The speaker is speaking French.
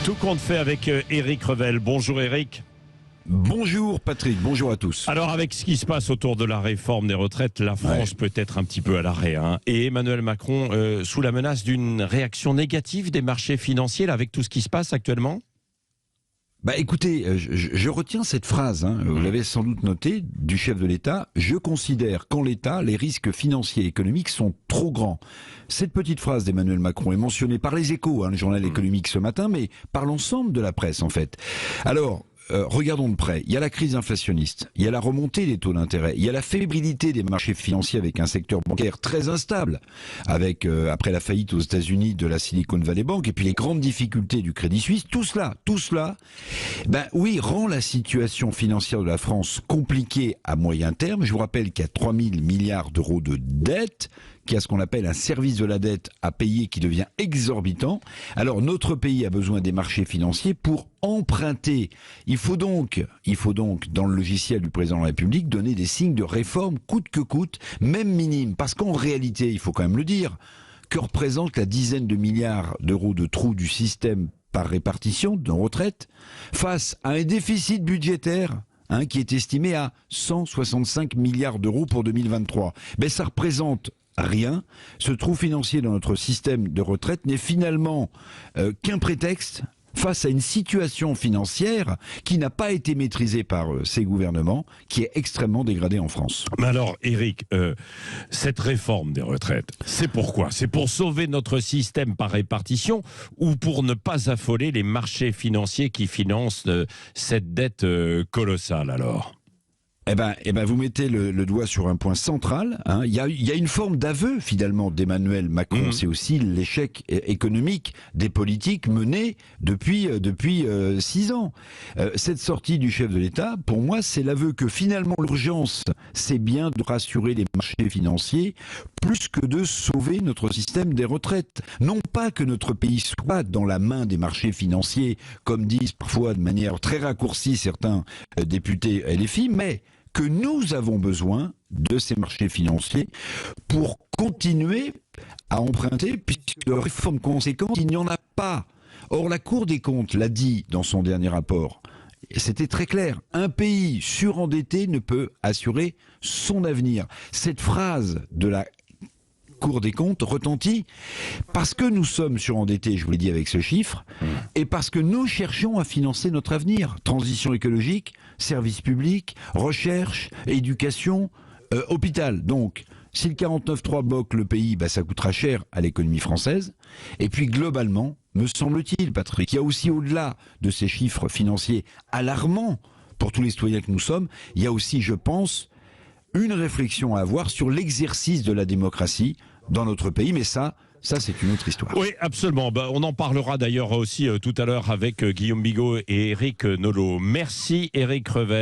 Tout compte fait avec Éric Revel. Bonjour Éric. Bonjour Patrick, bonjour à tous. Alors avec ce qui se passe autour de la réforme des retraites, la France peut être un petit peu à l'arrêt. Et Emmanuel Macron sous la menace d'une réaction négative des marchés financiers là, avec tout ce qui se passe actuellement. Écoutez, je retiens cette phrase, vous l'avez sans doute noté, du chef de l'État. Je considère qu'en l'État, les risques financiers et économiques sont trop grands. Cette petite phrase d'Emmanuel Macron est mentionnée par Les Échos, le journal économique ce matin, mais par l'ensemble de la presse en fait. Alors, regardons de près. Il y a la crise inflationniste, il y a la remontée des taux d'intérêt, il y a la fébrilité des marchés financiers avec un secteur bancaire très instable, avec après la faillite aux États-Unis de la Silicon Valley Bank et puis les grandes difficultés du Crédit Suisse. Tout cela, oui, rend la situation financière de la France compliquée à moyen terme. Je vous rappelle qu'il y a 3 000 milliards d'euros de dette, qu'il y a ce qu'on appelle un service de la dette à payer qui devient exorbitant. Alors notre pays a besoin des marchés financiers pour emprunter. Il faut donc, dans le logiciel du président de la République, donner des signes de réforme coûte que coûte, même minime. Parce qu'en réalité, il faut quand même le dire, que représente la dizaine de milliards d'euros de trous du système par répartition de nos retraites face à un déficit budgétaire qui est estimé à 165 milliards d'euros pour 2023. Ça représente rien. Ce trou financier dans notre système de retraite n'est finalement qu'un prétexte face à une situation financière qui n'a pas été maîtrisée par ces gouvernements, qui est extrêmement dégradée en France. Mais alors, Éric, cette réforme des retraites, c'est pourquoi ? C'est pour sauver notre système par répartition ou pour ne pas affoler les marchés financiers qui financent cette dette colossale alors ? Vous mettez le doigt sur un point central. Il y a une forme d'aveu finalement d'Emmanuel Macron. C'est aussi l'échec économique des politiques menées depuis 6 ans. Cette sortie du chef de l'État, pour moi, c'est l'aveu que finalement l'urgence, c'est bien de rassurer les marchés financiers plus que de sauver notre système des retraites. Non pas que notre pays soit dans la main des marchés financiers, comme disent parfois de manière très raccourcie certains députés LFI, mais que nous avons besoin de ces marchés financiers pour continuer à emprunter, puisque réforme conséquente, il n'y en a pas. Or, la Cour des comptes l'a dit dans son dernier rapport, et c'était très clair, un pays surendetté ne peut assurer son avenir. Cette phrase de la Cour des comptes retentit parce que nous sommes surendettés, je vous l'ai dit avec ce chiffre, et parce que nous cherchons à financer notre avenir. Transition écologique, services publics, recherche, éducation, hôpital. Donc, si le 49.3 bloque le pays, ça coûtera cher à l'économie française. Et puis globalement, me semble-t-il, Patrick, il y a aussi au-delà de ces chiffres financiers alarmants pour tous les citoyens que nous sommes, il y a aussi, je pense, une réflexion à avoir sur l'exercice de la démocratie dans notre pays, mais ça c'est une autre histoire. Oui, absolument. On en parlera d'ailleurs aussi tout à l'heure avec Guillaume Bigot et Éric Nolot. Merci Éric Revel.